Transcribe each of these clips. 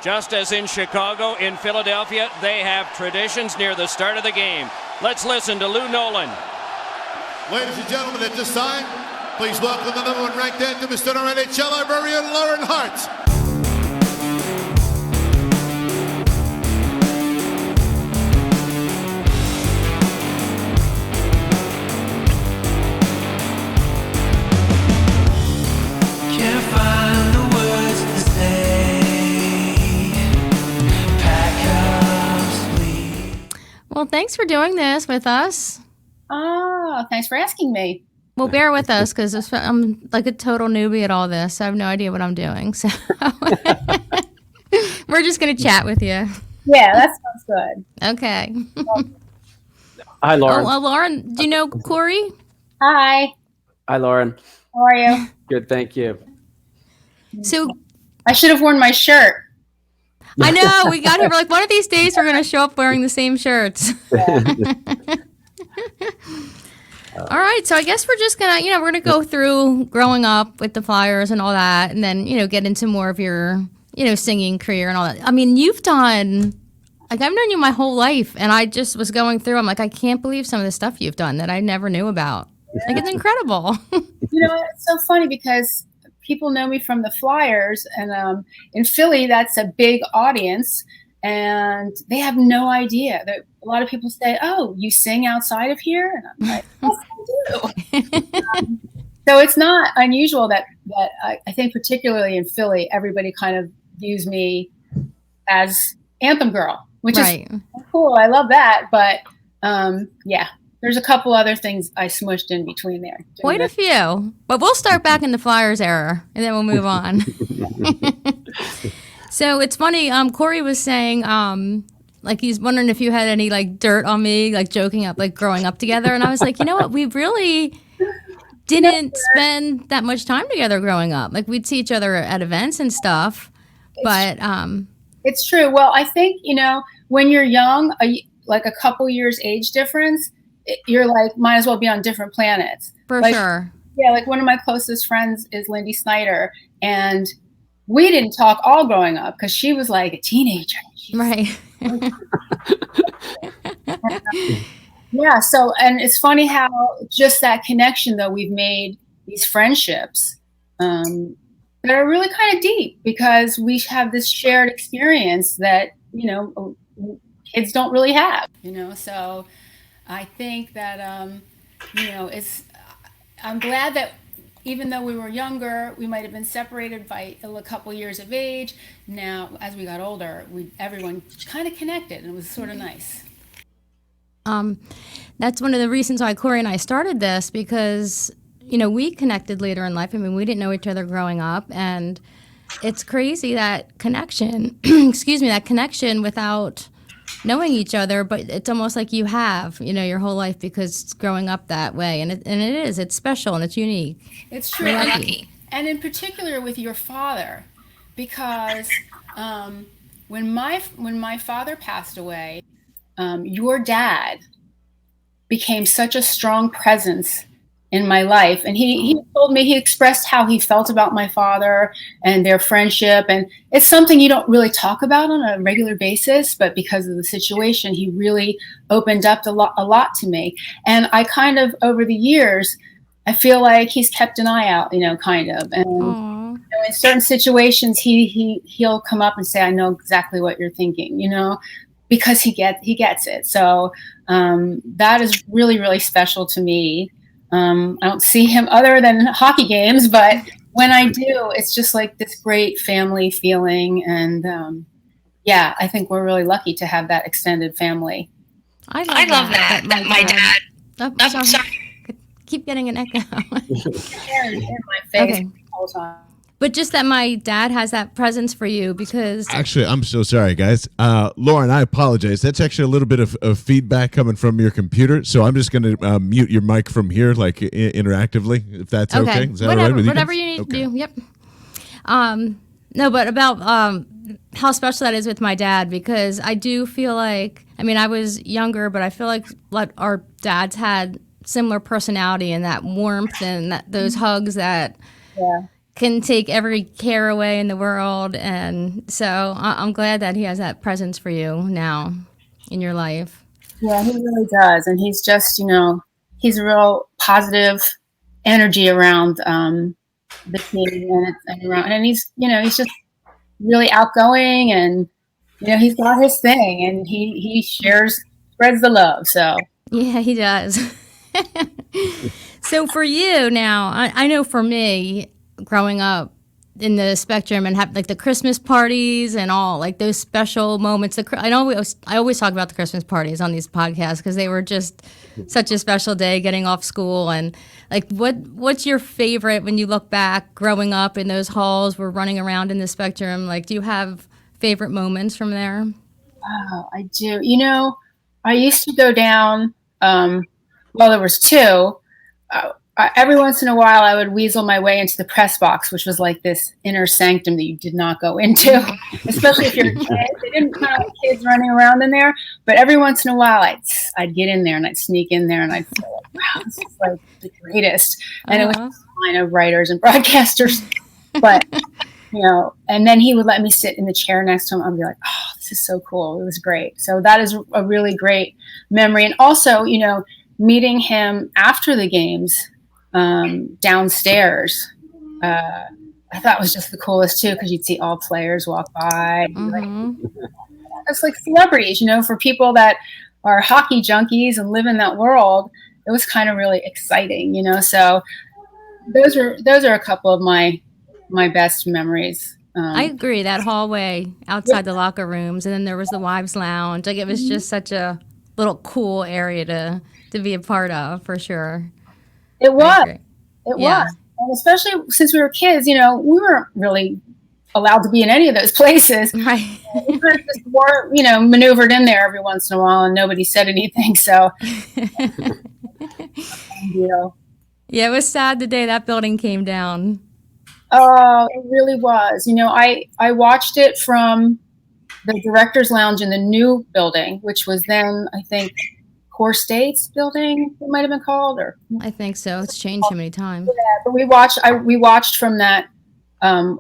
Just as in Chicago, in Philadelphia, they have traditions near the start of the game. Let's listen to Lou Nolan. Ladies and gentlemen, at this time, please welcome the number 1 ranked anthem, Mr. NHL librarian, Lauren Hart. Well, thanks for doing this with us. Oh, thanks for asking me. Well, bear with us because I'm like a total newbie at all this. I have no idea what I'm doing. So we're just going to chat with you. Yeah, that sounds good. Okay. Hi, Lauren. Oh, Lauren, do you know Corey? Hi. Hi, Lauren. How are you? Good, thank you. So I should have worn my shirt. I know, we got here. We're like, one of these days we're going to show up wearing the same shirts. All right, so I guess we're just going to, we're going to go through growing up with the Flyers and all that, and then, get into more of your, singing career and all that. I mean, you've done, I've known you my whole life, and I just was going through, I'm like, I can't believe some of the stuff you've done that I never knew about. Like, it's incredible. It's so funny because people know me from the Flyers, and in Philly, that's a big audience, and they have no idea. That a lot of people say, "Oh, you sing outside of here?" And I'm like, "Yes, I do." So it's not unusual that I think, particularly in Philly, everybody kind of views me as Anthem Girl, which is cool. I love that, but yeah. There's a couple other things I smushed in between there. Quite a few. But we'll start back in the Flyers era, and then we'll move on. So it's funny, Corey was saying, like, he's wondering if you had any, like, dirt on me, like, joking up, like, growing up together. And I was like, you know what? We really didn't spend that much time together growing up. Like, we'd see each other at events and stuff. It's true. Well, I think, when you're young, like a couple years age difference, you're like, might as well be on different planets. For sure. Yeah, like one of my closest friends is Lindy Snyder, and we didn't talk all growing up because she was like a teenager. Right. Yeah, so, and it's funny how just that connection, though, we've made these friendships that are really kind of deep because we have this shared experience that, kids don't really have, so I think that, I'm glad that even though we were younger, we might have been separated by a couple years of age. Now, as we got older, everyone kind of connected, and it was sort of nice. That's one of the reasons why Corey and I started this, because, we connected later in life. I mean, we didn't know each other growing up, and it's crazy that connection, that connection without knowing each other, but it's almost like you have, your whole life because it's growing up that way. And it's special and it's unique. It's true. And in particular with your father, because when my father passed away, your dad became such a strong presence in my life. And he told me, he expressed how he felt about my father and their friendship. And it's something you don't really talk about on a regular basis, but because of the situation, he really opened up a lot to me. And I kind of, over the years, I feel like he's kept an eye out, kind of. And in certain situations, he'll come up and say, "I know exactly what you're thinking," because he gets it. So that is really, really special to me. I don't see him other than hockey games, but when I do, it's just like this great family feeling. And yeah, I think we're really lucky to have that extended family. I love that my dad. I'm sorry. Keep getting an echo. in my face the whole time. But just that my dad has that presence for you because... Actually, I'm so sorry, guys. Lauren, I apologize. That's actually a little bit of feedback coming from your computer. So I'm just going to mute your mic from here, like interactively, if that's okay. Is that whatever, all right with you? Whatever you need to do. Yep. No, but about how special that is with my dad, because I do feel like, I was younger, but I feel like our dads had similar personality and that warmth and those hugs that... Yeah. can take every care away in the world. And so I'm glad that he has that presence for you now in your life. Yeah, he really does. And he's just, he's a real positive energy around the team and he's, he's just really outgoing and, he's got his thing and he spreads the love. So yeah, he does. So for you now, I know for me, growing up in the Spectrum and have like the Christmas parties and all like those special moments. I always talk about the Christmas parties on these podcasts because they were just such a special day getting off school. And like, what's your favorite when you look back growing up in those halls? We're running around in the Spectrum. Like, do you have favorite moments from there? Oh, I do. I used to go down. There was two. Every once in a while, I would weasel my way into the press box, which was like this inner sanctum that you did not go into, especially if you're a kid. They didn't kind of like kids running around in there, but every once in a while, I'd get in there and I'd sneak in there and I'd feel like, wow, this is like the greatest. And it was a line of writers and broadcasters, but and then he would let me sit in the chair next to him. I'd be like, oh, this is so cool. It was great. So that is a really great memory. And also, meeting him after the games downstairs, I thought was just the coolest too, because you'd see all players walk by. It's like celebrities, for people that are hockey junkies and live in that world. It was kind of really exciting, So those are a couple of my best memories. I agree. That hallway outside the locker rooms, and then there was the wives' lounge. Like it was just such a little cool area to be a part of, for sure. It was. And especially since we were kids, we weren't really allowed to be in any of those places. Right. We were just more, maneuvered in there every once in a while and nobody said anything. So, Yeah, it was sad the day that building came down. Oh, it really was. I watched it from the director's lounge in the new building, which was then, I think, Core State's building, it might have been called, or I think so. It's changed so many times. Yeah, but we watched from that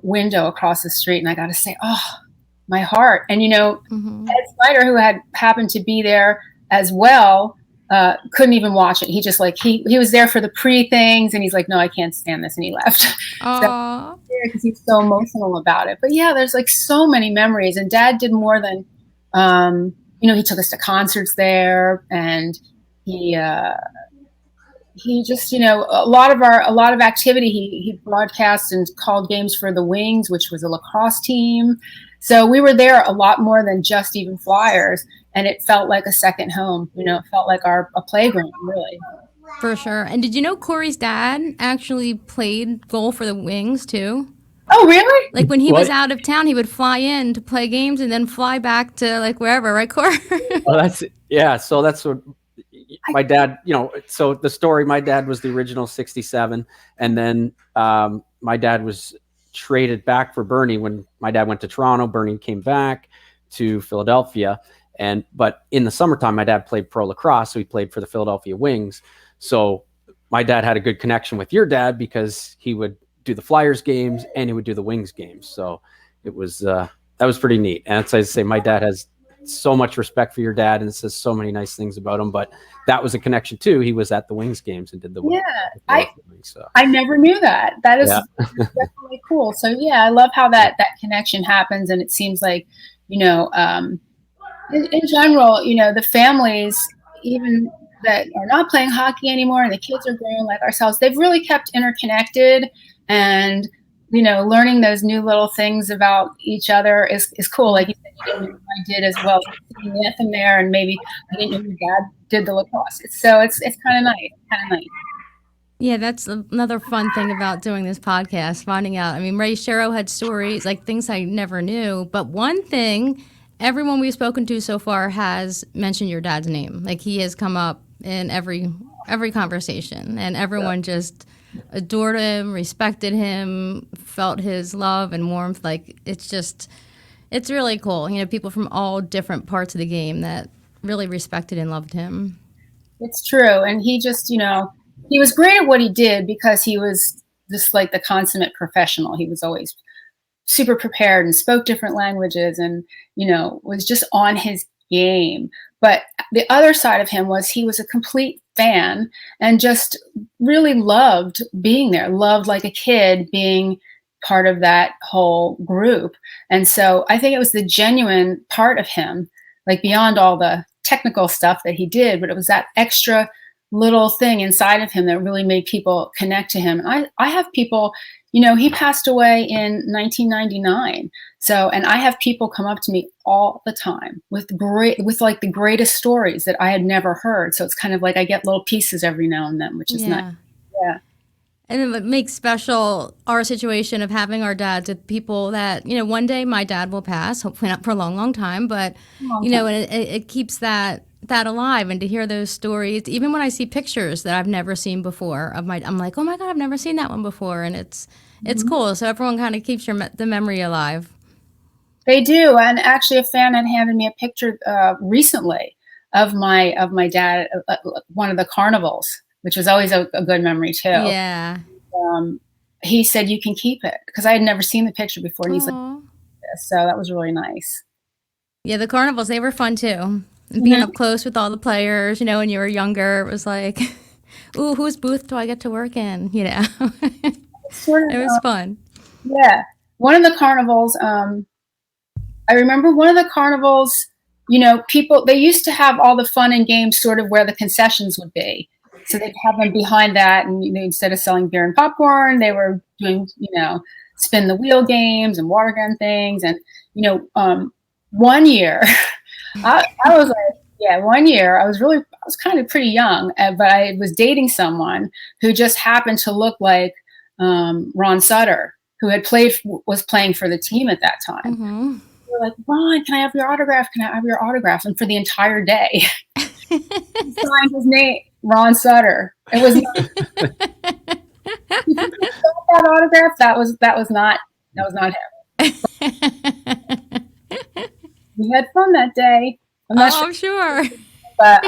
window across the street, and I got to say, oh, my heart. And Ed Snyder, who had happened to be there as well, couldn't even watch it. He just he was there for the pre things, and he's like, no, I can't stand this, and he left. So, because he's so emotional about it. But yeah, there's like so many memories, and Dad did more than. He took us to concerts there, and he just, a lot of activity. He broadcast and called games for the Wings, which was a lacrosse team. So we were there a lot more than just even Flyers, and it felt like a second home. It felt like a playground, really. For sure. And did you know Corey's dad actually played goal for the Wings too? Oh, really? Like when he was out of town, he would fly in to play games and then fly back to like wherever, right, Corey? So that's what my dad, so the story, my dad was the original 67. And then my dad was traded back for Bernie when my dad went to Toronto. Bernie came back to Philadelphia. But in the summertime, my dad played pro lacrosse. So he played for the Philadelphia Wings. So my dad had a good connection with your dad because he would do the Flyers games and he would do the Wings games. So it was, that was pretty neat. And as I say, my dad has so much respect for your dad and says so many nice things about him, but that was a connection too. He was at the Wings games and did the Wings. I never knew that. That is definitely cool. So yeah, I love how that connection happens. And it seems like, in general, the families, even that are not playing hockey anymore and the kids are growing like ourselves, they've really kept interconnected. And, learning those new little things about each other is cool. Like you said, I did as well. Seeing the anthem there, and maybe I didn't know your dad did the lacrosse. It's kind of nice. Yeah, that's another fun thing about doing this podcast, finding out. I mean, Ray Sherrow had stories, like things I never knew. But one thing, everyone we've spoken to so far has mentioned your dad's name. Like he has come up in every conversation, and everyone just adored him, respected him, felt his love and warmth. Like it's really cool. People from all different parts of the game that really respected and loved him. It's true. And he just, he was great at what he did because he was just like the consummate professional. He was always super prepared and spoke different languages and, was just on his game. But the other side of him was he was a complete fan and just really loved being there, loved like a kid being part of that whole group. And so I think it was the genuine part of him, like beyond all the technical stuff that he did, but it was that extra little thing inside of him that really made people connect to him. I have people, he passed away in 1999. So, and I have people come up to me all the time with like the greatest stories that I had never heard. So it's kind of like I get little pieces every now and then, which is nice. Yeah. And it makes special our situation of having our dads with people that, one day my dad will pass, hopefully not for a long, long time, but, and it keeps that alive. And to hear those stories, even when I see pictures that I've never seen before I'm like, oh my God, I've never seen that one before. And it's cool. So everyone kind of keeps the memory alive. They do. And actually a fan had handed me a picture recently of my dad at one of the carnivals, which was always a good memory too. Yeah. He said, you can keep it, because I had never seen the picture before. And he's like, so that was really nice. Yeah, the carnivals, they were fun too. Being up close with all the players, when you were younger, it was like, ooh, whose booth do I get to work in? It was fun. Yeah. One of the carnivals, I remember one of the carnivals, people, they used to have all the fun and games sort of where the concessions would be. So they'd have them behind that, and instead of selling beer and popcorn, they were doing, spin the wheel games and water gun things. And, one year, I was like, one year I was kind of pretty young, but I was dating someone who just happened to look like Ron Sutter, who was playing for the team at that time. Mm-hmm. We were like, Ron, can I have your autograph? Can I have your autograph? And for the entire day, he signed his name, Ron Sutter. It was that autograph. That was not him. We had fun that day. I'm sure. But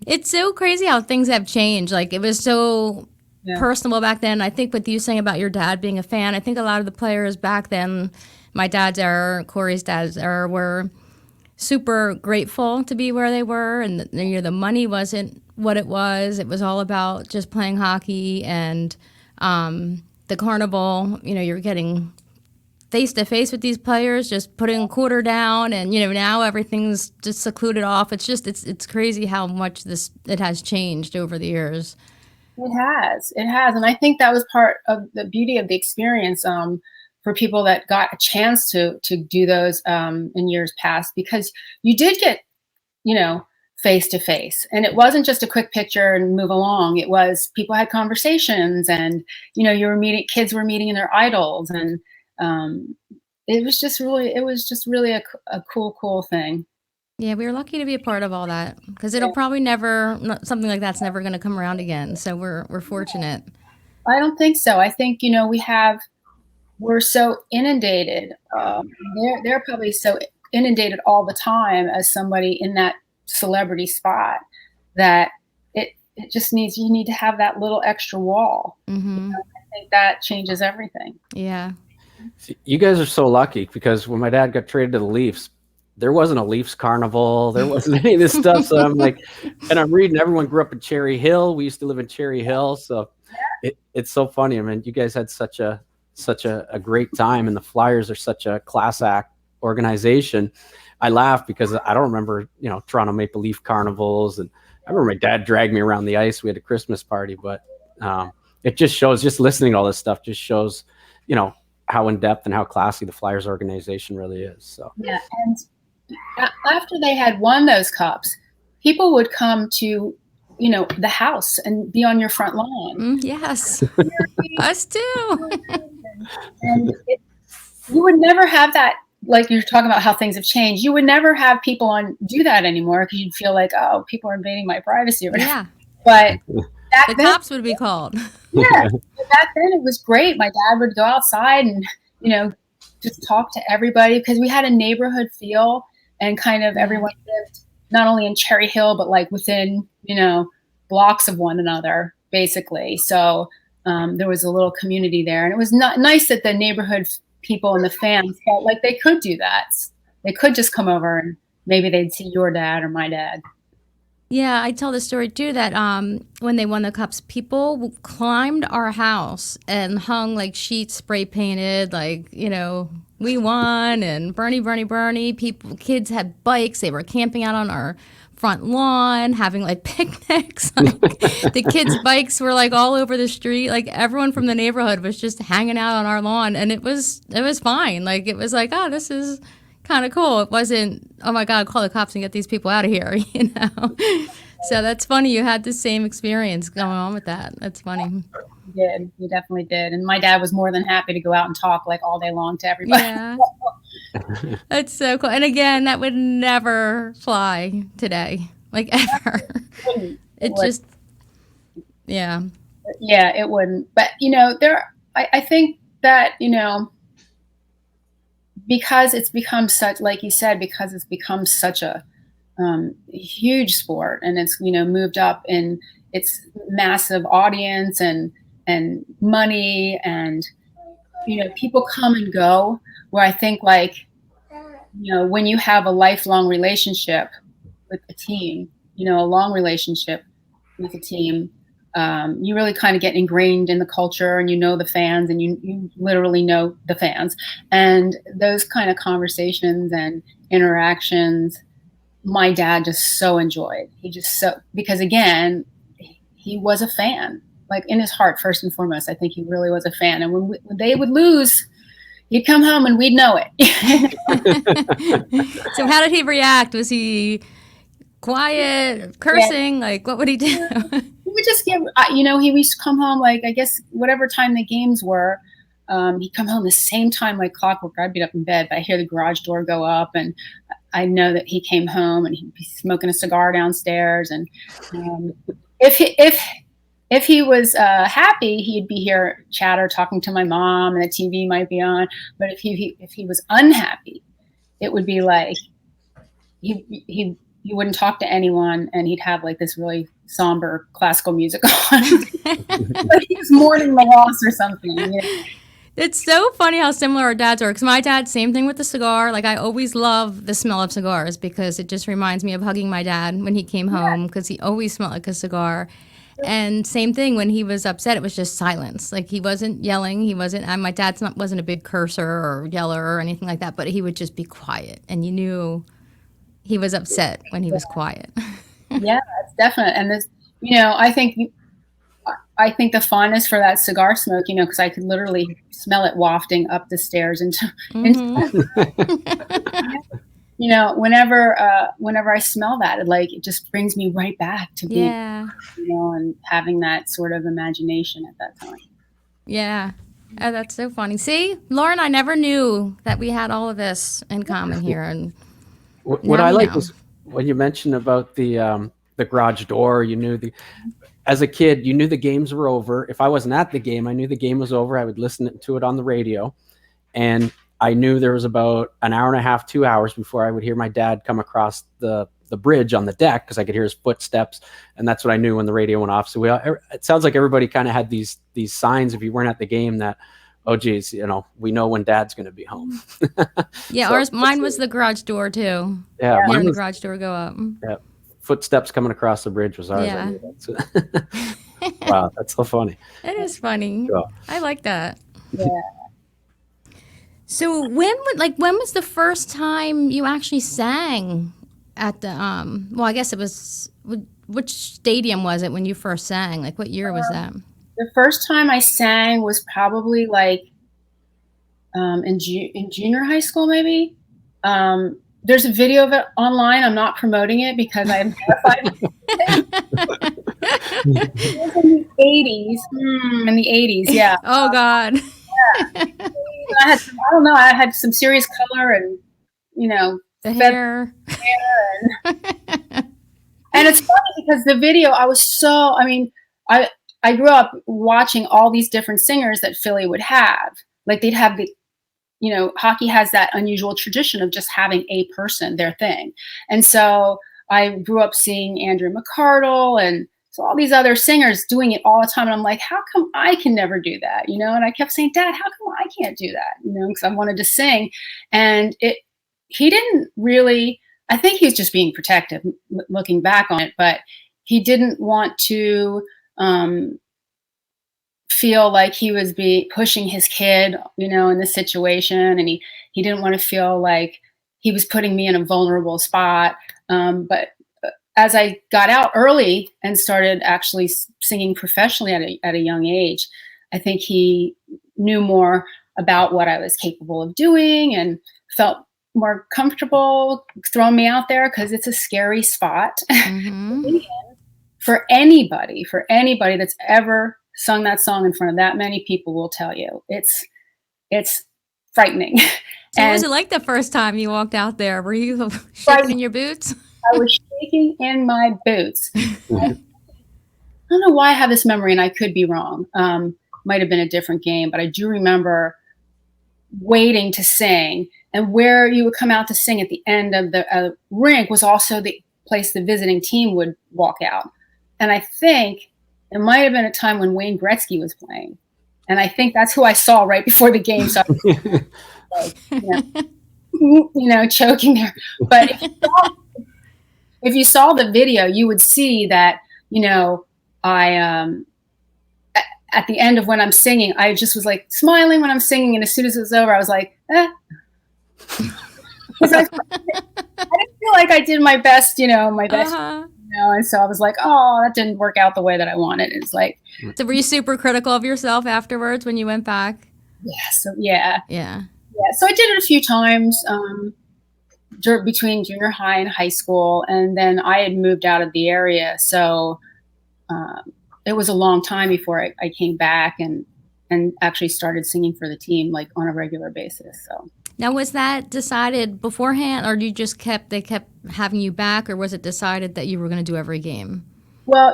it's so crazy how things have changed. Like, it was so personal back then. I think with you saying about your dad being a fan, I think a lot of the players back then, my dad's era, Corey's dad's era, were super grateful to be where they were, and the money wasn't what it was. It was all about just playing hockey and the carnival. You're getting face to face with these players, just putting a quarter down, and now everything's just secluded off. It's just it's crazy how much it has changed over the years. It has, and I think that was part of the beauty of the experience for people that got a chance to do those in years past, because you did get face to face, and it wasn't just a quick picture and move along. It was people had conversations, and kids were meeting their idols, and it was just really a cool thing. Yeah, we were lucky to be a part of all that, because it'll probably something like that's never going to come around again. So we're fortunate. I don't think so. I think we're so inundated. They're probably so inundated all the time as somebody in that celebrity spot that it just you need to have that little extra wall. Mm-hmm. I think that changes everything. Yeah. You guys are so lucky, because when my dad got traded to the Leafs, there wasn't a Leafs carnival. There wasn't any of this stuff. So I'm like, and I'm reading, everyone grew up in Cherry Hill. We used to live in Cherry Hill. So it's so funny. I mean, you guys had such a great time, and the Flyers are such a class act organization. I laugh because I don't remember, Toronto Maple Leaf carnivals. And I remember my dad dragged me around the ice. We had a Christmas party, but it just shows, just listening to all this stuff just shows, how in depth and how classy the Flyers organization really is. So yeah, and after they had won those cups, people would come to the house and be on your front lawn. Yes, us too. And you would never have that. Like you're talking about how things have changed. You would never have people do that anymore, because you'd feel like, oh, people are invading my privacy. Yeah, but the cops would be called. Yeah, back then it was great. My dad would go outside and just talk to everybody, because we had a neighborhood feel, and kind of everyone lived not only in Cherry Hill but like within blocks of one another, basically. So there was a little community there, and it was not nice that the neighborhood people and the fans felt like they could do that. They could just come over and maybe they'd see your dad or my dad. Yeah, I tell the story too that when they won the cups, people climbed our house and hung like sheets spray painted, like, you know, we won and Bernie, Bernie, Bernie. Kids had bikes. They were camping out on our front lawn, having like picnics. Like, the kids' bikes were like all over the street. Like everyone from the neighborhood was just hanging out on our lawn, and it was fine. Like it was like, oh, this is kind of cool. It wasn't, oh my God, call the cops and get these people out of here, you know? So that's funny. You had the same experience going on with that. That's funny. We did. We definitely did. And my dad was more than happy to go out and talk like all day long to everybody. Yeah. That's so cool. And again, that would never fly today, like ever. It just, yeah. Yeah, it wouldn't. But, you know, I think that, you know, because it's become such, like you said, because it's become such a huge sport, and it's, you know, moved up in its massive audience and money, and, you know, people come and go, where I think, like, you know, when you have a lifelong relationship with a team, you know, a long relationship with a team, you really kind of get ingrained in the culture, and you know the fans, and you literally know the fans, and those kind of conversations and interactions, my dad just so enjoyed. Because again, he was a fan, like in his heart, first and foremost. I think he really was a fan. And when they would lose, he'd come home and we'd know it. So how did he react? Was he quiet, cursing? Yeah. Like, what would he do? He would just give, you know, he used to come home, like, I guess whatever time the games were, he'd come home the same time, like clockwork. I'd be up in bed, but I hear the garage door go up, and I know that he came home, and he'd be smoking a cigar downstairs. And if he was happy, he'd be here chatter, talking to my mom, and the TV might be on. But if he was unhappy, it would be like he wouldn't talk to anyone, and he'd have like this really somber classical music on. Like he was mourning the loss or something. You know? It's so funny how similar our dads are, because my dad, same thing with the cigar. Like, I always love the smell of cigars because it just reminds me of hugging my dad when he came home, because he always smelled like a cigar. And same thing, when he was upset, it was just silence. Like, he wasn't yelling. He wasn't, my dad wasn't a big cursor or yeller or anything like that, but he would just be quiet. And you knew he was upset when he was quiet. Yeah, it's definite. And this, you know, I think the fondness for that cigar smoke, you know, because I could literally smell it wafting up the stairs into you know, whenever I smell that, it just brings me right back to being, you know, and having that sort of imagination at that time. Yeah. Oh, that's so funny. See, Lauren, I never knew that we had all of this in common here. And what I like was when you mentioned about the garage door. You knew as a kid, you knew the games were over. If I wasn't at the game, I knew the game was over. I would listen to it on the radio, and I knew there was about an hour and a half, 2 hours before I would hear my dad come across the bridge on the deck, because I could hear his footsteps, and that's what I knew when the radio went off. So it sounds like everybody kind of had these signs, if you weren't at the game, that, oh geez, you know, we know when dad's going to be home. Yeah, mine was the garage door too. Yeah, hearing the garage door go up. Yeah, footsteps coming across the bridge was ours. Yeah. Wow, that's so funny. It is funny. Cool. I like that. Yeah. So when was the first time you actually sang at the well, I guess it was, which stadium was it when you first sang? Like, what year was that? The first time I sang was probably like in junior high school, maybe. There's a video of it online. I'm not promoting it because I'm terrified. It was in the 80s. Yeah. Oh God. Yeah. I had some serious color, and, you know, the hair. And it's funny because the video, I grew up watching all these different singers that Philly would have. Like, they'd have you know, hockey has that unusual tradition of just having a person, their thing. And so I grew up seeing Andrew McCardle and So all these other singers doing it all the time. And I'm like, how come I can never do that? And I kept saying, Dad, how come I can't do that? Because I wanted to sing. And he didn't really, I think he was just being protective looking back on it, but he didn't want to feel like he was pushing his kid, in this situation. And he didn't want to feel like he was putting me in a vulnerable spot. But as I got out early and started actually singing professionally at a young age, I think he knew more about what I was capable of doing and felt more comfortable throwing me out there, because it's a scary spot for anybody that's ever sung that song in front of that many people will tell you. It's frightening. So what was it like the first time you walked out there? Were you shaking in your boots? I was shaking in my boots. I don't know why I have this memory, and I could be wrong. Might have been a different game, but I do remember waiting to sing, and where you would come out to sing at the end of the rink was also the place the visiting team would walk out. And I think it might have been a time when Wayne Gretzky was playing. And I think that's who I saw right before the game. So choking there. But if you saw the video, you would see that, I at the end of when I'm singing, I just was like smiling when I'm singing. And as soon as it was over, I was like, Because I didn't feel like I did my best, my best. And so I was like, oh, that didn't work out the way that I wanted. It's like. So were you super critical of yourself afterwards when you went back? Yeah. So I did it a few times between junior high and high school. And then I had moved out of the area. So it was a long time before I came back and actually started singing for the team, like on a regular basis. So. Now, was that decided beforehand, or they kept having you back, or was it decided that you were going to do every game? Well,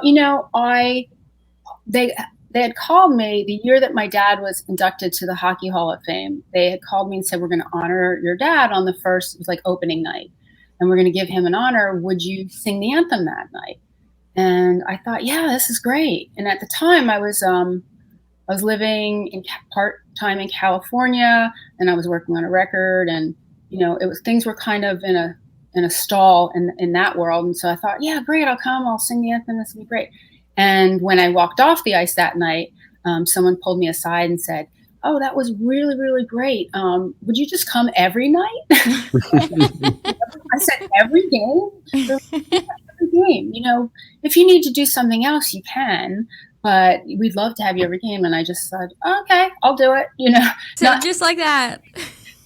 they had called me the year that my dad was inducted to the Hockey Hall of Fame. They had called me and said, we're going to honor your dad on the first, it was like opening night, and we're going to give him an honor. Would you sing the anthem that night? And I thought, yeah, this is great. And at the time I was living in part-time in California, and I was working on a record, and things were kind of in a stall in that world. And so I thought, yeah, great, I'll come, I'll sing the anthem, this will be great. And when I walked off the ice that night, someone pulled me aside and said, oh, that was really, really great. Would you just come every night? I said, every game? Every game. If you need to do something else, you can. But we'd love to have you every game. And I just said, okay, I'll do it. So just like that.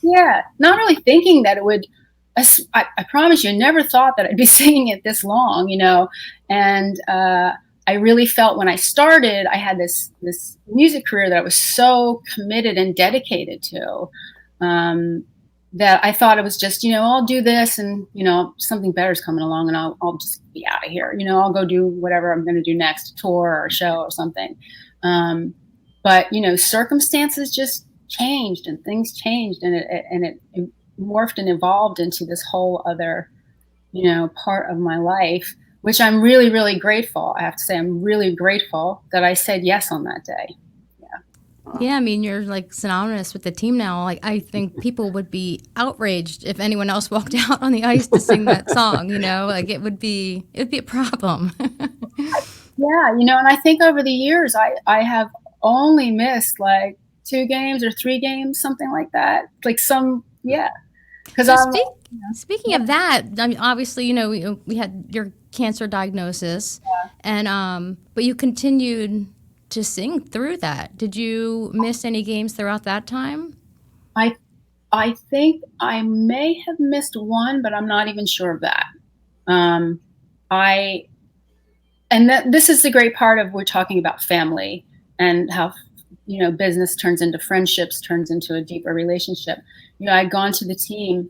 Yeah. Not really thinking that it would, I promise you, I never thought that I'd be singing it this long, And I really felt when I started, I had this music career that I was so committed and dedicated to, that I thought it was just, I'll do this and, something better is coming along and I'll just be out of here. I'll go do whatever I'm going to do next, a tour or a show or something. But, circumstances just changed and things changed, and it morphed and evolved into this whole other, part of my life, which I'm really, really grateful. I have to say, I'm really grateful that I said yes on that day. Yeah, I mean, you're like synonymous with the team now. Like, I think people would be outraged if anyone else walked out on the ice to sing that song, like it'd be a problem. Yeah, and I think over the years, I have only missed like 2 games or 3 games, something like that. Like Because speaking of that, I mean, obviously, we had your cancer diagnosis, and but you continued to sing through that. Did you miss any games throughout that time? I think I may have missed one, but I'm not even sure of that. This is the great part of, we're talking about family and how, business turns into friendships, turns into a deeper relationship. I'd gone to the team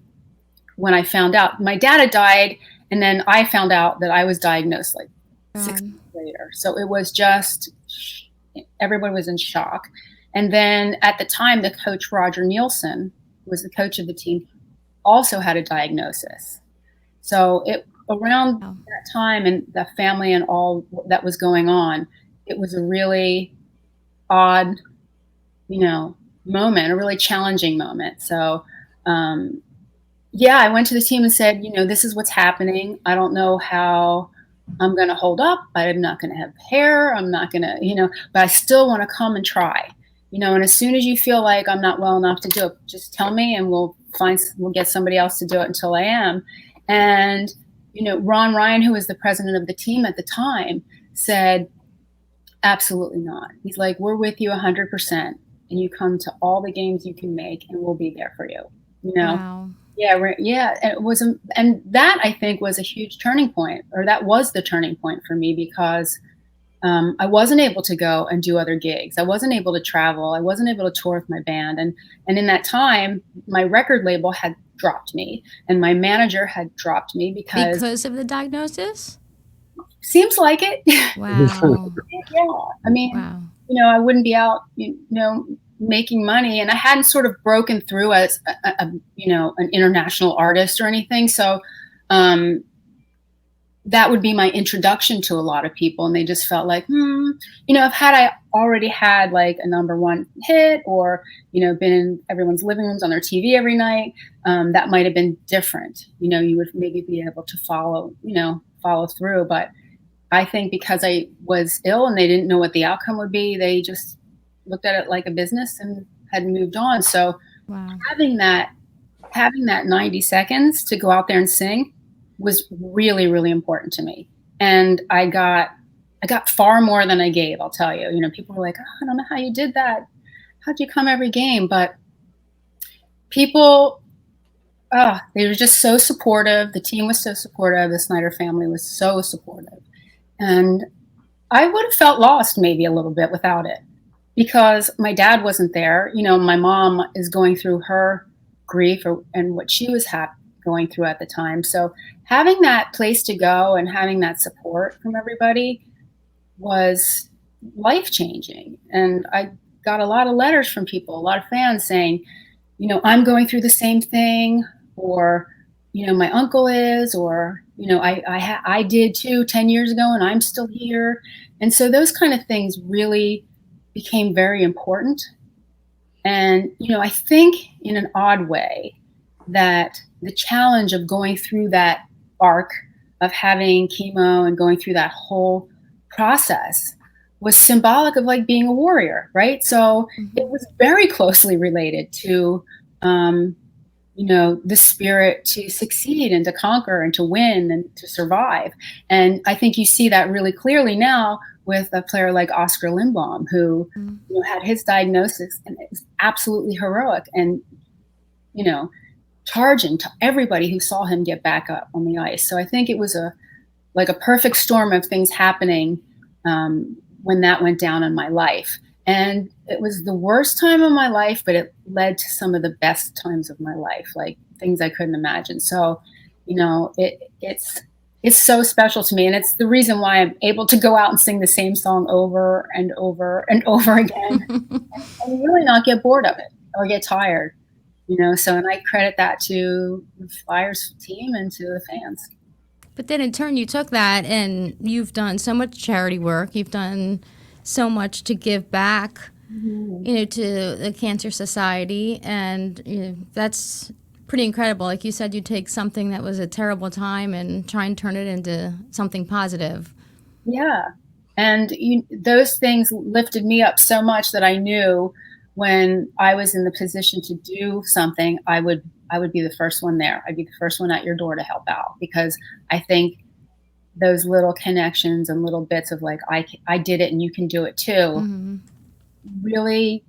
when I found out my dad had died, and then I found out that I was diagnosed like 6 months later. So it was just, everyone was in shock. And then at the time, the coach, Roger Nielsen, who was the coach of the team, also had a diagnosis. So around that time and the family and all that was going on, it was a really odd, moment, a really challenging moment. So, I went to the team and said, this is what's happening. I don't know how I'm going to hold up. I'm not going to have hair. I'm not going to, but I still want to come and try, and as soon as you feel like I'm not well enough to do it, just tell me and we'll get somebody else to do it until I am. And, Ron Ryan, who was the president of the team at the time, said, absolutely not. He's like, we're with you 100%, and you come to all the games you can make and we'll be there for you, Wow. Yeah. It was, and that I think was a huge turning point, or that was the turning point for me, because I wasn't able to go and do other gigs. I wasn't able to travel. I wasn't able to tour with my band. And in that time, my record label had dropped me and my manager had dropped me because of the diagnosis? Seems like it. Wow. Yeah. I mean, wow. I wouldn't be out, making money, and I hadn't sort of broken through as an international artist or anything. So, that would be my introduction to a lot of people. And they just felt like, if I already had like a #1 hit or, been in everyone's living rooms on their TV every night, that might've been different. You would maybe be able to follow through. But I think because I was ill and they didn't know what the outcome would be, they just looked at it like a business and had moved on. So Wow. having that 90 seconds to go out there and sing was really, really important to me. And I got far more than I gave, I'll tell you. People were like, oh, I don't know how you did that. How'd you come every game? But people, they were just so supportive. The team was so supportive. The Snyder family was so supportive. And I would have felt lost maybe a little bit without it, because my dad wasn't there. My mom is going through her grief and what she was going through at the time. So having that place to go and having that support from everybody was life-changing. And I got a lot of letters from people, a lot of fans saying, I'm going through the same thing, or, my uncle is, or, I did too 10 years ago and I'm still here. And so those kind of things really became very important. And, I think in an odd way that the challenge of going through that arc of having chemo and going through that whole process was symbolic of like being a warrior, right? So it was very closely related to, the spirit to succeed and to conquer and to win and to survive. And I think you see that really clearly now with a player like Oscar Lindblom, who had his diagnosis, and it was absolutely heroic and, charging to everybody who saw him get back up on the ice. So I think it was a perfect storm of things happening when that went down in my life. And it was the worst time of my life, but it led to some of the best times of my life, like things I couldn't imagine. So, it's so special to me. And it's the reason why I'm able to go out and sing the same song over and over and over again and really not get bored of it or get tired, So, and I credit that to the Flyers team and to the fans. But then in turn, you took that and you've done so much charity work. You've done so much to give back, to the Cancer Society. And, that's pretty incredible. Like you said, you take something that was a terrible time and try and turn it into something positive. Yeah. And those things lifted me up so much that I knew when I was in the position to do something, I would be the first one there. I'd be the first one at your door to help out, because I think those little connections and little bits of like, I did it and you can do it too, really,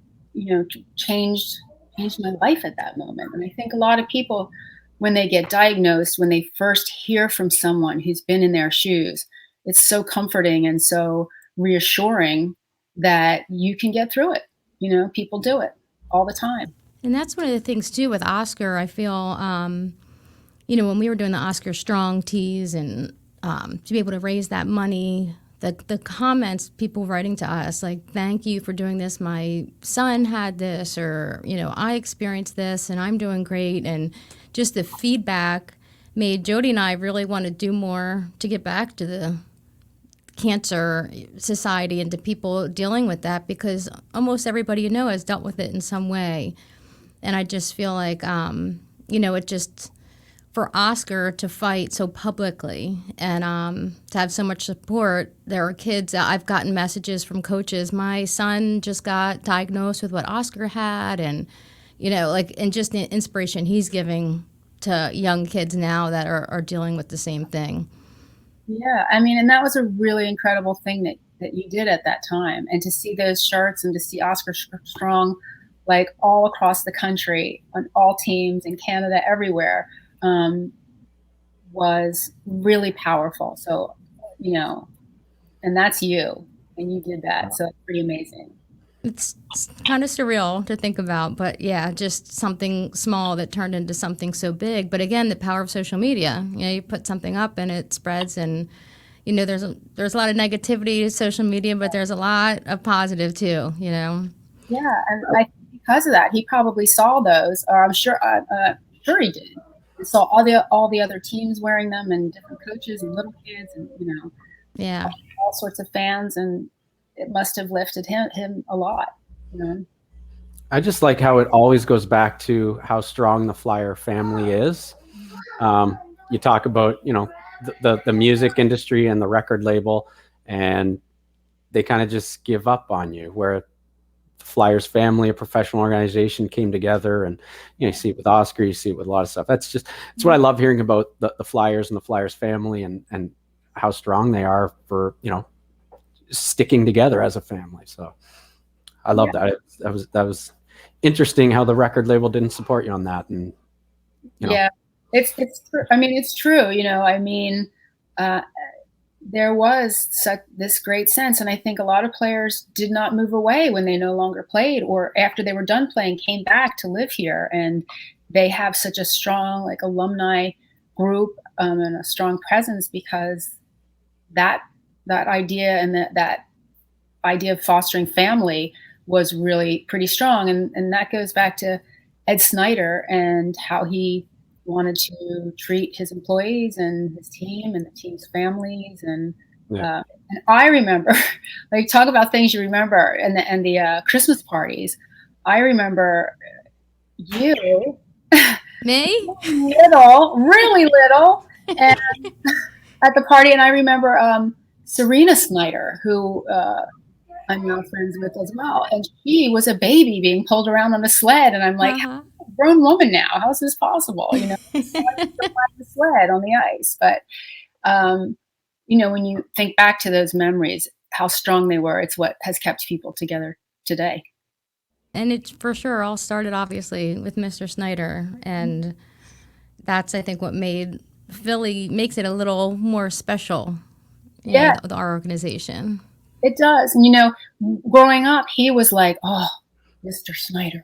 changed my life at that moment. And I think a lot of people, when they get diagnosed, when they first hear from someone who's been in their shoes, it's so comforting and so reassuring that you can get through it. People do it all the time. And that's one of the things too with Oscar. I feel, when we were doing the Oscar Strong teas and to be able to raise that money, the comments, people writing to us like, thank you for doing this. My son had this, or, I experienced this and I'm doing great. And just the feedback made Jody and I really want to do more to get back to the cancer society and to people dealing with that, because almost everybody you know has dealt with it in some way. And I just feel like, it just, for Oscar to fight so publicly and to have so much support, there are kids, I've gotten messages from coaches, my son just got diagnosed with what Oscar had, and, and just the inspiration he's giving to young kids now that are dealing with the same thing. Yeah, I mean, and that was a really incredible thing that you did at that time. And to see those shirts and to see Oscar Strong, like all across the country, on all teams in Canada, everywhere, was really powerful. So, and that's you, and you did that. So it's pretty amazing. It's kind of surreal to think about, but yeah, just something small that turned into something so big. But again, the power of social media. You put something up and it spreads, and there's a lot of negativity to social media, but there's a lot of positive too. Yeah, and I think because of that, he probably saw those, or I'm sure he did. He saw all the other teams wearing them, and different coaches and little kids, and yeah, all sorts of fans, and it must have lifted him a lot. I just like how it always goes back to how strong the Flyer family is. You talk about, the music industry and the record label, and they kind of just give up on you, where the Flyers family, a professional organization, came together, and, you see it with Oscar, you see it with a lot of stuff. It's what I love hearing about the Flyers and the Flyers family, and how strong they are for, sticking together as a family. So I love that. That was interesting how the record label didn't support you on that. And yeah, it's true. I mean, it's true. There was this great sense, and I think a lot of players did not move away when they no longer played, or after they were done playing, came back to live here, and they have such a strong alumni group and a strong presence, because that idea and that idea of fostering family was really pretty strong. And that goes back to Ed Snyder and how he wanted to treat his employees and his team and the team's families. And I remember, talk about things you remember, and the Christmas parties. I remember you. Me? Really little. And at the party, and I remember Serena Snyder, who I'm now friends with as well. And she was a baby being pulled around on a sled. And I'm like, I'm a grown woman now. How is this possible? The sled on the ice. But, when you think back to those memories, how strong they were, it's what has kept people together today. And it for sure all started obviously with Mr. Snyder. And that's, I think, what makes it a little more special. Our organization. It does. And, growing up, he was like, oh, Mr. Snyder.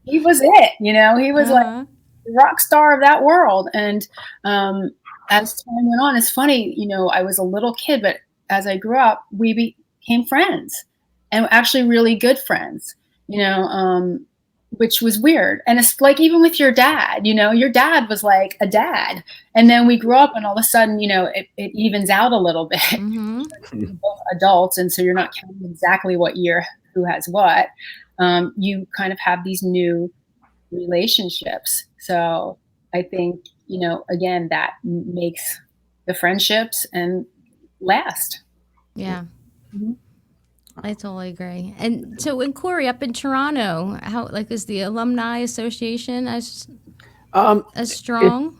He was it. He was like the rock star of that world. And as time went on, it's funny, I was a little kid, but as I grew up, we became friends, and actually really good friends, which was weird. And it's like, even with your dad, your dad was like a dad. And then we grew up, and all of a sudden, it evens out a little bit. You're both adults, and so you're not counting exactly what year, who has what. You kind of have these new relationships. So I think, again, that makes the friendships and last. Yeah. I totally agree. And so in Corey, up in Toronto, how is the Alumni Association as strong?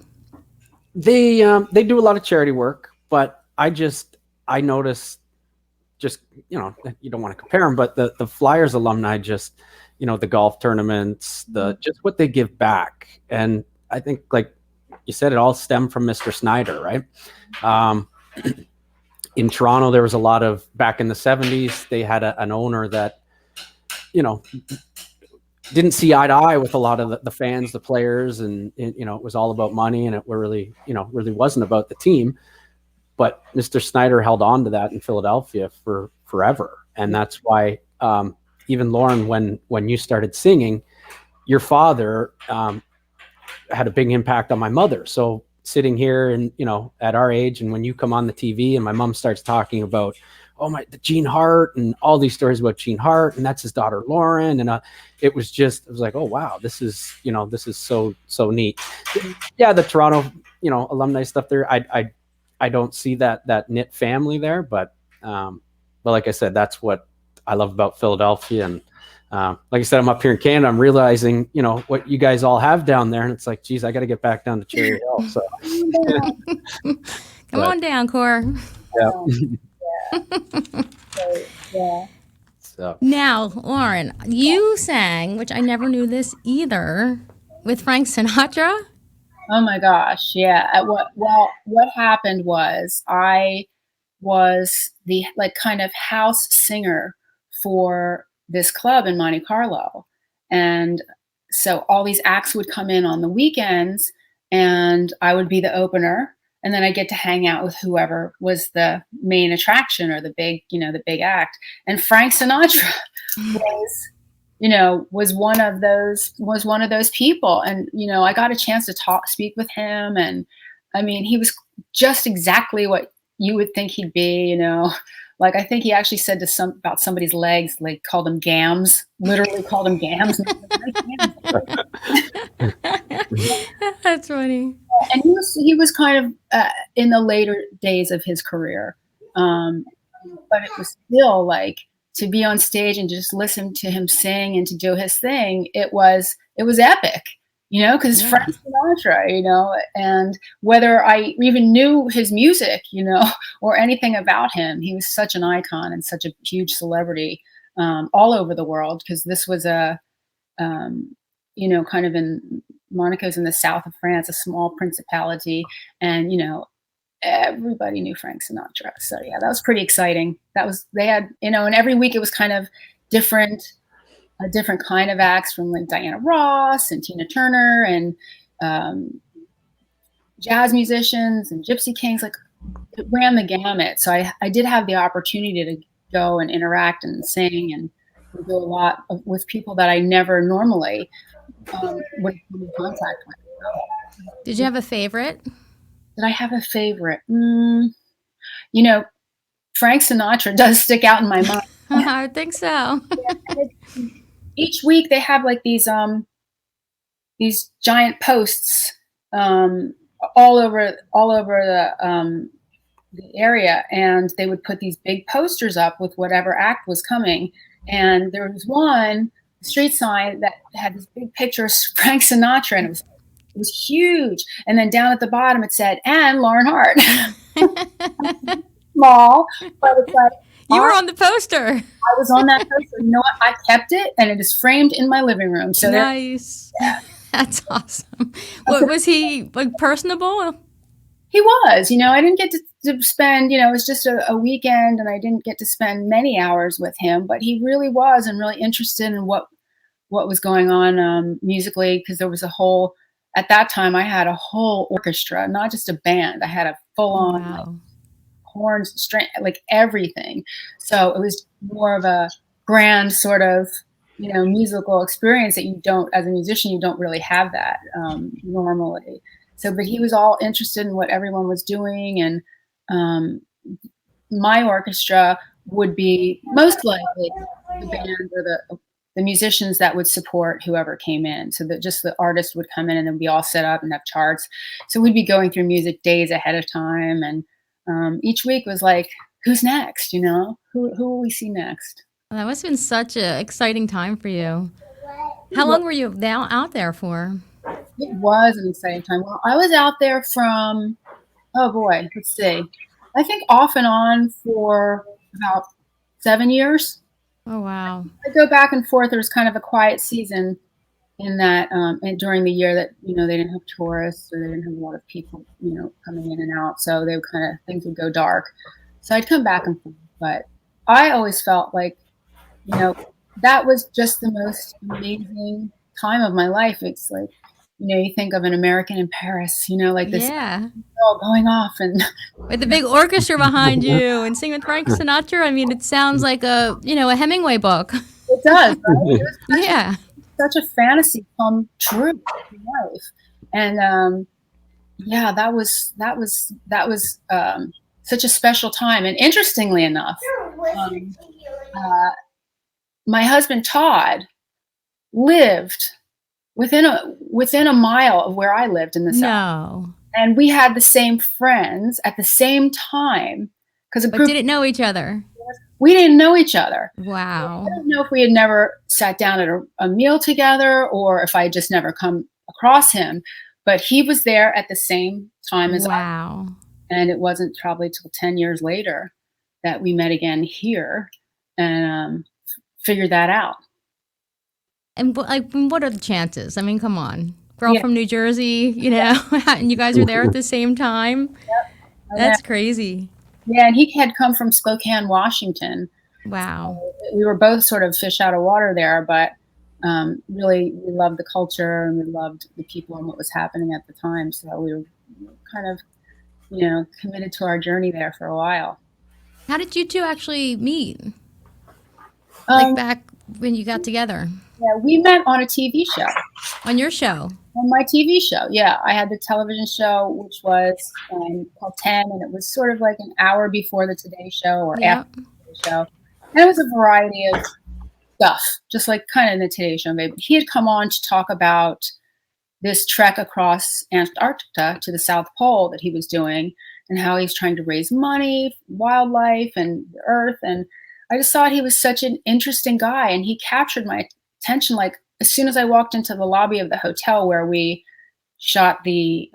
They do a lot of charity work, but I noticed you don't want to compare them, but the Flyers alumni, the golf tournaments, just what they give back. And I think, like you said, it all stemmed from Mr. Snyder, right? In Toronto, there was a lot of, back in the 70s, they had an owner that, didn't see eye to eye with a lot of the fans, the players, and it was all about money, and it really wasn't about the team. But Mr. Snyder held on to that in Philadelphia for forever. And that's why even Lauren, when you started singing, your father had a big impact on my mother. So sitting here and, at our age, and when you come on the TV and my mom starts talking about, the Gene Hart and all these stories about Gene Hart, and that's his daughter, Lauren. And it was like, oh, wow, this is so neat. Yeah. The Toronto, alumni stuff there. I don't see that knit family there, but like I said, that's what I love about Philadelphia. And like I said, I'm up here in Canada. I'm realizing, what you guys all have down there, and it's like, geez, I got to get back down to Cherry Hill. So come on down, Cor. Yeah. Yeah. So Now, Lauren, you sang, which I never knew this either, with Frank Sinatra. Oh my gosh, yeah. What happened was I was the kind of house singer for this club in Monte Carlo, and so all these acts would come in on the weekends, and I would be the opener, and then I get to hang out with whoever was the main attraction or the big act. And Frank Sinatra was one of those people. And, I got a chance to speak with him. And I mean, he was just exactly what you would think he'd be, Like, I think he actually said about somebody's legs, like called them gams, literally called them gams. That's funny. And he was kind of in the later days of his career. But it was still like, to be on stage and just listen to him sing and to do his thing, it was epic, because it's Frank Sinatra, and whether I even knew his music, or anything about him, he was such an icon and such a huge celebrity all over the world, because this was kind of in Monaco's in the south of France, a small principality, and everybody knew Frank Sinatra. So yeah, that was pretty exciting. They had, and every week it was kind of a different kind of acts, from like Diana Ross and Tina Turner and jazz musicians and gypsy kings. Like, it ran the gamut. So I did have the opportunity to go and interact and sing and do a lot with people that I never normally would come in contact with. Did you have a favorite? Did I have a favorite? Frank Sinatra does stick out in my mind. I think so. Each week they have like these giant posts all over the area, and they would put these big posters up with whatever act was coming. And there was one street sign that had this big picture of Frank Sinatra, and it was huge. And then down at the bottom it said, "And Lauren Hart." Small, but it's like, you were on the poster. I was on that poster. You know what? I kept it, and it is framed in my living room. So nice. That's awesome. What, was he like personable? He was. I didn't get to spend. It was just a weekend, and I didn't get to spend many hours with him. But he really was, and really interested in what was going on musically, because there was at that time I had a whole orchestra, not just a band. I had a full on. Wow. Horns, string, like everything. So it was more of a grand sort of, musical experience that you don't, as a musician, you don't really have that normally. So, but he was all interested in what everyone was doing, and my orchestra would be most likely the band or the musicians that would support whoever came in. So that just the artist would come in, and then be all set up and have charts. So we'd be going through music days ahead of time, and each week was like, who's next? Who will we see next? Well, that must have been such an exciting time for you. How long were you out there for? It was an exciting time. Well, I was out there from, let's see, I think off and on for about 7 years. Oh, wow. I go back and forth. There was kind of a quiet season in that, and during the year that, they didn't have tourists, or they didn't have a lot of people, coming in and out. So they would things would go dark. So I'd come back and forth. But I always felt like, that was just the most amazing time of my life. It's like, you think of an American in Paris, like this all going off, and with the big orchestra behind you and singing with Frank Sinatra. I mean, it sounds like a Hemingway book. It does, right? Yeah. such a fantasy come true in life. And that was such a special time. And interestingly enough, my husband Todd lived within a mile of where I lived in the South. No. And we had the same friends at the same time but didn't know each other. We didn't know each other. Wow. I don't know if we had never sat down at a meal together or if I had just never come across him, but he was there at the same time as I. And it wasn't probably till 10 years later that we met again here and figured that out. And what are the chances? I mean, come on. Girl from New Jersey, and you guys are there at the same time. Yep. That's crazy. Yeah, and he had come from Spokane, Washington. Wow. So we were both sort of fish out of water there, but really we loved the culture and we loved the people and what was happening at the time. So we were kind of, committed to our journey there for a while. How did you two actually meet? Back when you got together? Yeah, we met on a TV show. On your show? On my TV show, yeah. I had the television show, which was called 10, and it was sort of like an hour before the Today Show or after the Today Show. And it was a variety of stuff, just like kind of the Today Show. Maybe he had come on to talk about this trek across Antarctica to the South Pole that he was doing and how he's trying to raise money, wildlife, and the earth. And I just thought he was such an interesting guy, and he captured my attention. Like as soon as I walked into the lobby of the hotel where we shot the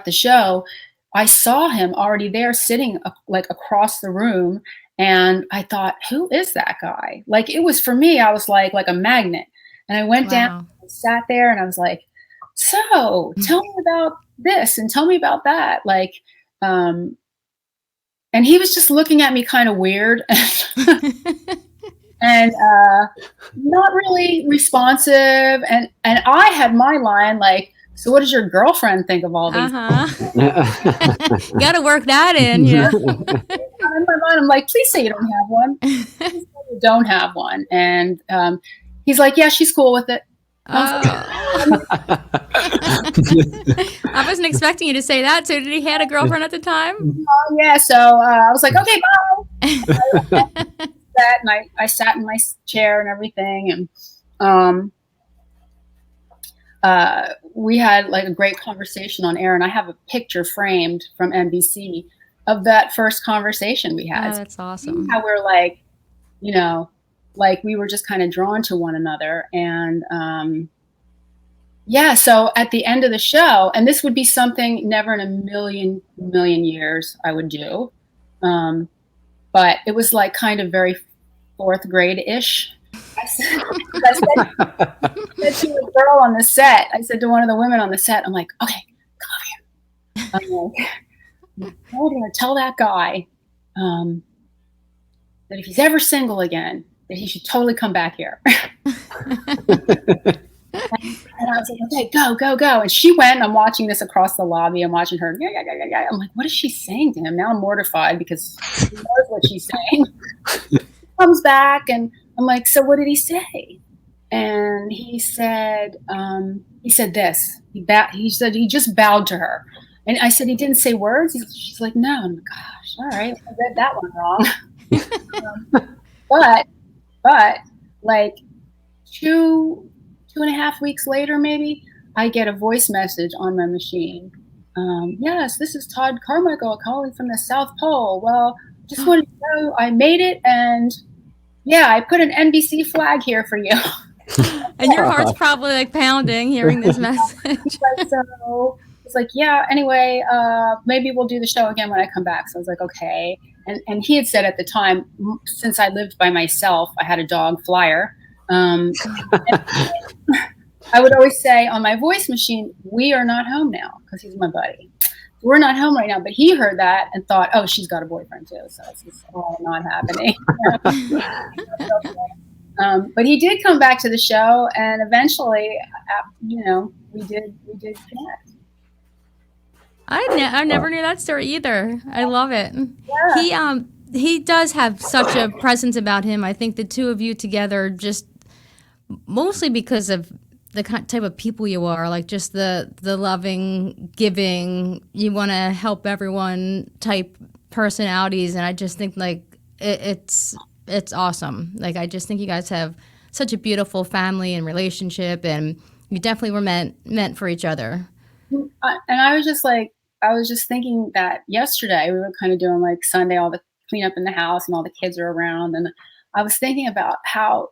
show, I saw him already there sitting across the room. And I thought, who is that guy? Like, it was, for me, I was like a magnet. And I went down, and sat there, and I was like, so tell me about this and tell me about that. And he was just looking at me kind of weird and not really responsive. And I had my line like, so what does your girlfriend think of all these? Got to work that in. Yeah. In my mind, I'm like, please say you don't have one. Please say you don't have one. And he's like, yeah, she's cool with it. I wasn't expecting you to say that. So did he have a girlfriend at the time? Yeah. So I was like, okay, bye. And I sat in my chair and everything. And we had like a great conversation on air. And I have a picture framed from NBC of that first conversation we had. Oh, that's awesome. How we're like, like we were just kind of drawn to one another. And so at the end of the show, and this would be something never in a million years I would do, but it was like kind of very fourth grade-ish. I said to a girl on the set, I said to one of the women on the set, I'm like, okay, come over here. I'm like, I'm going to tell that guy that if he's ever single again, that he should totally come back here. And I was like, okay, go. And she went, and I'm watching this across the lobby. I'm watching her. Yeah. I'm like, what is she saying to him? Now I'm mortified because she knows what she's saying. She comes back, and I'm like, so what did he say? And he said this. He said he just bowed to her. And I said, he didn't say words? She's like, no. I'm like, gosh, all right. I read that one wrong. But like 2.5 weeks later, maybe, I get a voice message on my machine. Yes, this is Todd Carmichael calling from the South Pole. Well, just wanted to know I made it, and I put an NBC flag here for you. And your heart's probably like pounding hearing this message. So it's like, yeah, anyway, maybe we'll do the show again when I come back. So I was like, okay. And he had said at the time, since I lived by myself, I had a dog, Flyer. I would always say on my voice machine, we are not home now, because he's my buddy. We're not home right now. But he heard that and thought, oh, she's got a boyfriend too. So it's just all not happening. But he did come back to the show, and eventually, we did connect. I never knew that story either. I love it. Yeah. He does have such a presence about him. I think the two of you together just mostly because of the type of people you are, like just the loving, giving, you want to help everyone type personalities. And I just think like it's awesome. Like I just think you guys have such a beautiful family and relationship, and you definitely were meant for each other. And I was just thinking that yesterday we were kind of doing like Sunday, all the cleanup in the house and all the kids are around. And I was thinking about how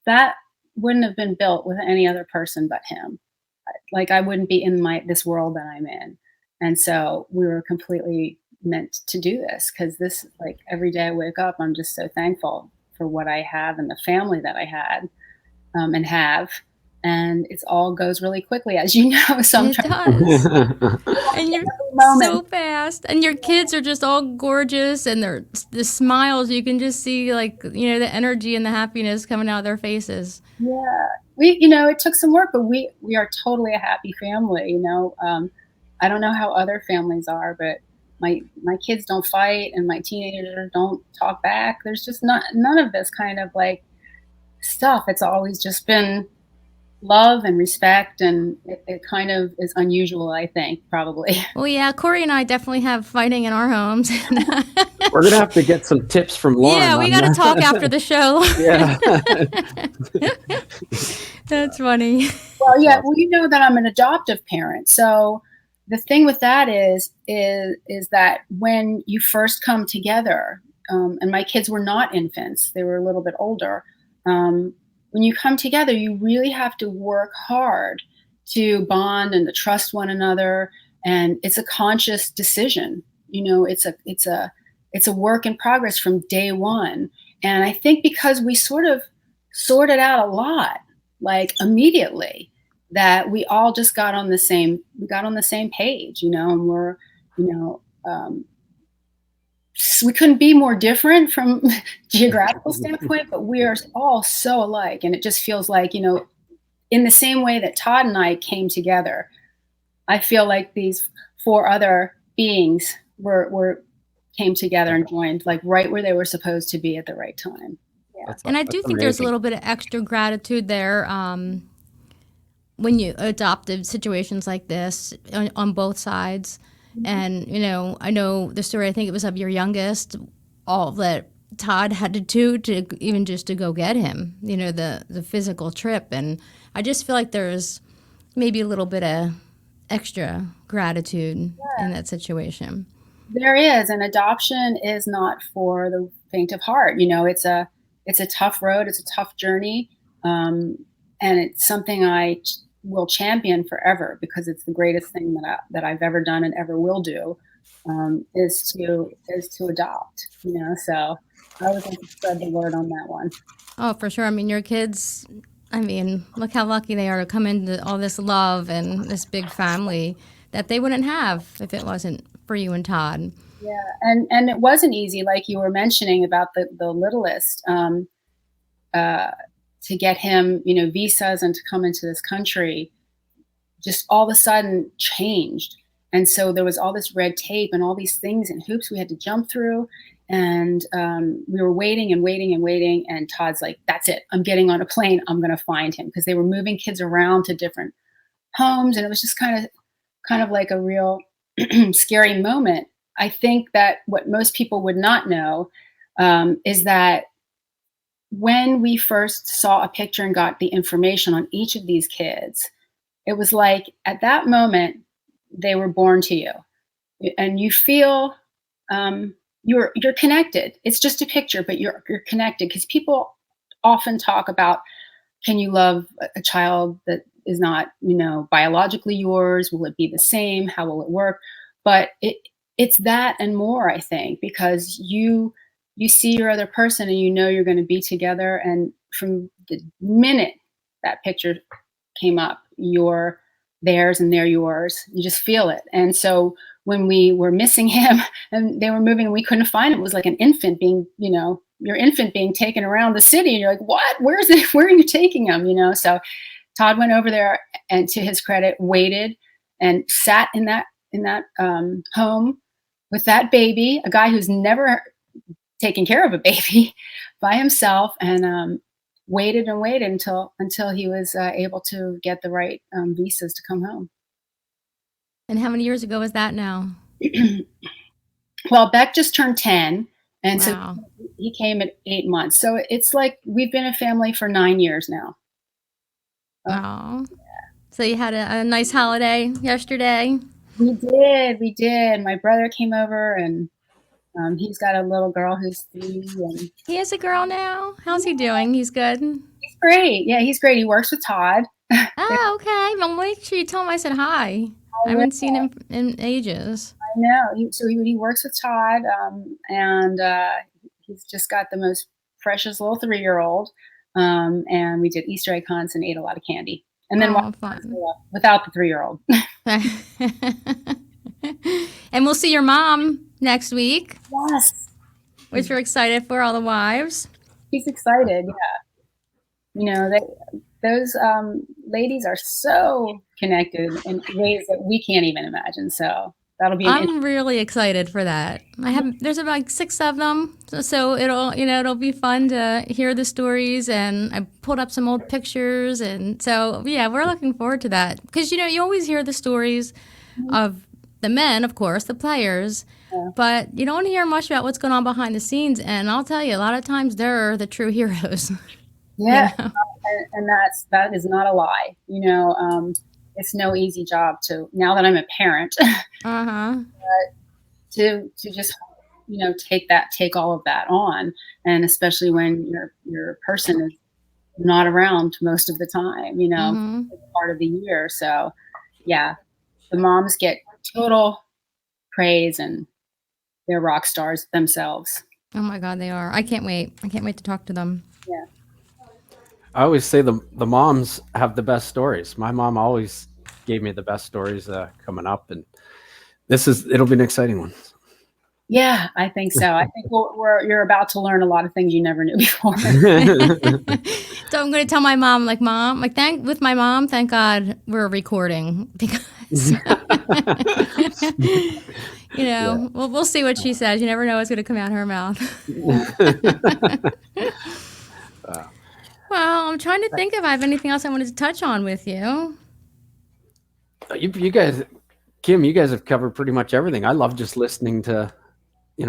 that wouldn't have been built with any other person but him. Like I wouldn't be in this world that I'm in. And so we were completely meant to do this, because this, like every day I wake up, I'm just so thankful for what I have and the family that I had and have. And it all goes really quickly, as you know. Sometimes it does. And you're so fast. And your kids are just all gorgeous, and the smiles, you can just see, like, the energy and the happiness coming out of their faces. Yeah. It took some work, but we are totally a happy family. I don't know how other families are, but my kids don't fight, and my teenagers don't talk back. There's just none of this kind of like stuff. It's always just been love and respect, and it kind of is unusual, I think, probably. Well, yeah, Corey and I definitely have fighting in our homes. We're gonna have to get some tips from Lauren. Yeah, we got to talk after the show. Yeah. That's funny. Well, yeah, well, you know that I'm an adoptive parent, so the thing with that is that when you first come together, and my kids were not infants, they were a little bit older. When you come together, you really have to work hard to bond and to trust one another. And it's a conscious decision. It's a work in progress from day one. And I think because we sort of sorted out a lot, like immediately, that we all just got on the same page, and we're, we couldn't be more different from geographical standpoint, but we are all so alike. And it just feels like, in the same way that Todd and I came together, I feel like these 4 other beings came together and joined, like right where they were supposed to be at the right time. Yeah. And I do think there's a little bit of extra gratitude there when you adopted situations like this on both sides. And, I know the story, I think it was of your youngest, all that Todd had to do to even just to go get him, the physical trip. And I just feel like there's maybe a little bit of extra gratitude in that situation. There is. And adoption is not for the faint of heart. It's a tough road. It's a tough journey. And it's something I will champion forever, because it's the greatest thing that I've ever done and ever will do, is to adopt, so I was going to spread the word on that one. Oh, for sure. I mean, your kids, look how lucky they are to come into all this love and this big family that they wouldn't have if it wasn't for you and Todd. Yeah. And it wasn't easy, like you were mentioning about the littlest, to get him, visas and to come into this country, just all of a sudden changed. And so there was all this red tape and all these things and hoops we had to jump through. And we were waiting and waiting and waiting. And Todd's like, that's it. I'm getting on a plane. I'm going to find him. Because they were moving kids around to different homes. And it was just kind of like a real scary moment. I think that what most people would not know is that when we first saw a picture and got the information on each of these kids, it was like at that moment they were born to you, and you feel you're connected. It's just a picture, but you're connected, because people often talk about, can you love a child that is not biologically yours? Will it be the same? How will it work? But it's that and more, I think, because you see your other person and you're going to be together. And from the minute that picture came up, you're theirs and they're yours. You just feel it. And so when we were missing him and they were moving and we couldn't find him, it was like an infant being, your infant being taken around the city. And you're like, what? Where is it? Where are you taking him? So Todd went over there and, to his credit, waited and sat in that home with that baby, a guy who's never taking care of a baby, by himself. And waited and waited until he was able to get the right visas to come home. And how many years ago was that now? Well, Beck just turned 10, and Wow. so he came at 8 months. So it's like we've been a family for 9 years now. Oh. So you had a nice holiday yesterday? We did. My brother came over, and he's got a little girl who's 3, and He has a girl now? How's he doing? He's good? he's great. Yeah, he's great. He works with Todd. Oh, okay. Well, make sure you tell him I said hi. I haven't seen him in ages. I know. He works with Todd, and he's just got the most precious little 3-year-old. And we did Easter egg hunts and ate a lot of candy. And then Fun. without the 3-year-old. And we'll see your mom next week. Yes. Which we're excited for, all the wives. He's excited, yeah. Those ladies are so connected in ways that we can't even imagine. So that'll be. I'm really excited for that. There's about like 6 of them, so it'll be fun to hear the stories. And I pulled up some old pictures, and so yeah, we're looking forward to that because you always hear the stories of the men, of course, the players. Yeah. But you don't hear much about what's going on behind the scenes, and I'll tell you, a lot of times they're the true heroes. Yeah, and that is not a lie. It's no easy job now that I'm a parent. To just take all of that on, and especially when your person is not around most of the time. Part of the year. So yeah, the moms get total praise, and they're rock stars themselves. Oh my God, they are. I can't wait to talk to them. Yeah. I always say the moms have the best stories. My mom always gave me the best stories coming up, and it'll be an exciting one. Yeah, I think so. I think you're about to learn a lot of things you never knew before. So I'm going to tell my mom, with my mom, thank God we're recording because, we'll see what she says. You never know what's going to come out of her mouth. Well, I'm trying to think if I have anything else I wanted to touch on with you. You guys, Kim, you guys have covered pretty much everything. I love just listening to, you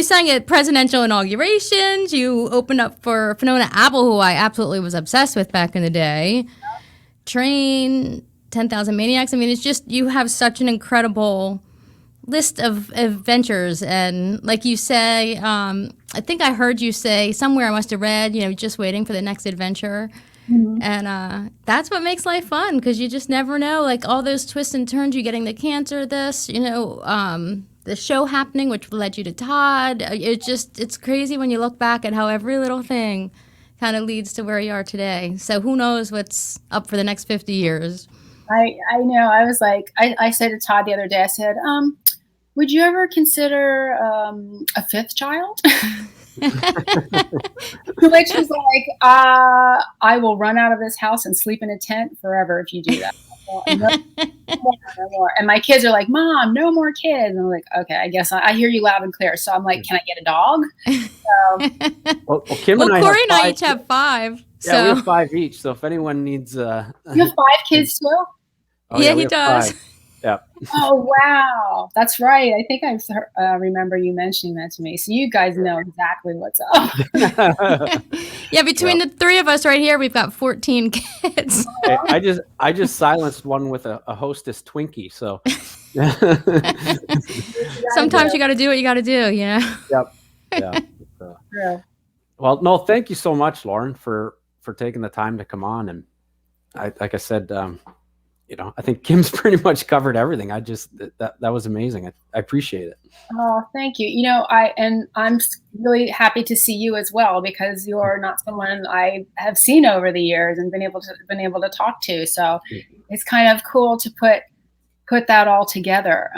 sang at presidential inaugurations. You opened up for Fiona Apple, who I absolutely was obsessed with back in the day. Train, 10,000 Maniacs. I mean, it's just, you have such an incredible list of adventures. And like you say, I think I heard you say somewhere, I must have read, just waiting for the next adventure. Mm-hmm. And that's what makes life fun, because you just never know, like all those twists and turns, you getting the cancer, the show happening, which led you to Todd. It's crazy when you look back at how every little thing kind of leads to where you are today. So who knows what's up for the next 50 years. I know. I was like, I said to Todd the other day, I said, would you ever consider a 5th child? Which was like, I will run out of this house and sleep in a tent forever if you do that. No more. And my kids are like, Mom, no more kids. And I'm like, okay, I guess I hear you loud and clear. So I'm like, can I get a dog? So, Kim and Corey and I each have 5. Yeah, we have 5 each. So if anyone needs, you have 5 kids too? Oh, yeah, he does. 5. Yeah. Oh, wow. That's right. I think I remember you mentioning that to me. So you guys know exactly what's up. Yeah, between the 3 of us right here, we've got 14 kids. Hey, I just silenced one with a Hostess Twinkie. So sometimes you got to do what you got to do, Yep. Yeah. Yeah. Well, no, thank you so much, Lauren, for taking the time to come on. And like I said, I think Kim's pretty much covered everything. That was amazing. I appreciate it. Oh, thank you. I'm really happy to see you as well, because you're not someone I have seen over the years and been able to talk to. So it's kind of cool to put that all together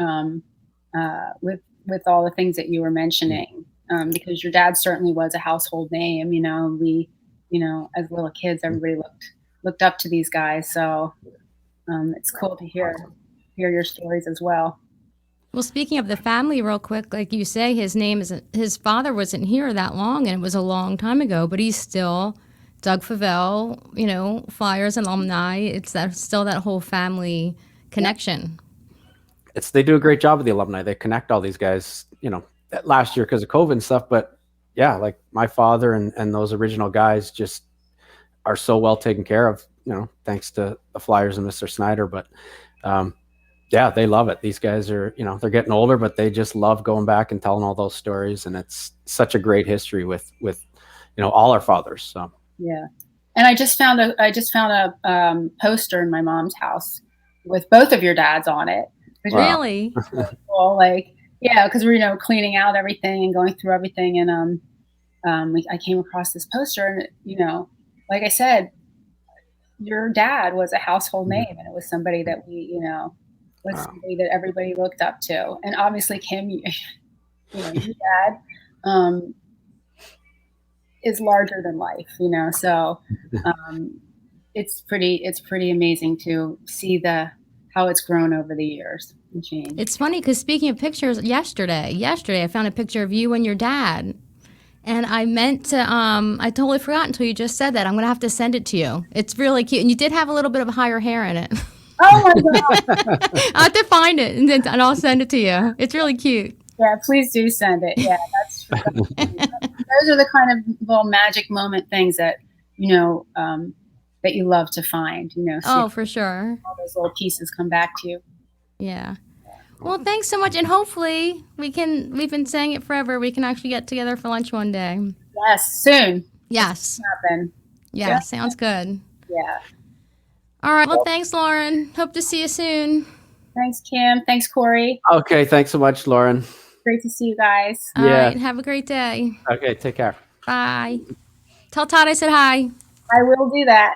with all the things that you were mentioning, because your dad certainly was a household name. We, as little kids, everybody looked up to these guys. So. It's cool to hear your stories as well. Well, speaking of the family real quick, like you say, his father wasn't here that long, and it was a long time ago, but he's still Doug Favell, Flyers alumni. It's still that whole family connection. They do a great job with the alumni. They connect all these guys, last year because of COVID and stuff. But yeah, like my father and those original guys just are so well taken care of, thanks to the Flyers and Mr. Snyder. But yeah, they love it. These guys are, they're getting older, but they just love going back and telling all those stories. And it's such a great history with all our fathers. So yeah. And I just found a poster in my mom's house with both of your dads on it. Really? Cool. Like, yeah, because we're cleaning out everything and going through everything, and I came across this poster, and like I said, your dad was a household name, and it was somebody that somebody that everybody looked up to, and obviously Kim, your dad is larger than life, so it's pretty amazing to see how it's grown over the years and changed. It's funny because speaking of pictures, yesterday I found a picture of you and your dad, and I meant to I totally forgot until you just said that. I'm gonna have to send it to you. It's really cute, and you did have a little bit of higher hair in it. Oh my god! I'll have to find it and I'll send it to you. It's really cute. Yeah, please do send it. Yeah, that's true. Those are the kind of little magic moment things that that you love to find. Oh, for sure. All those little pieces come back to you. Yeah. Well, thanks so much, and hopefully we've been saying it forever, we can actually get together for lunch one day. Yes, soon. Yes. Happen. Yeah, sounds good. Yeah. All right. Well, thanks, Lauren. Hope to see you soon. Thanks, Kim. Thanks, Corey. Okay, thanks so much, Lauren. Great to see you guys. All right. Have a great day. Okay, take care. Bye. Tell Todd I said hi. I will do that.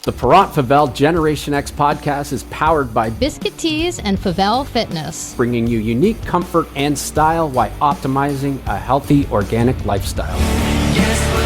The Parent Favell Generation X podcast is powered by Biscuit Teas and Favell Fitness, bringing you unique comfort and style while optimizing a healthy, organic lifestyle. Yes.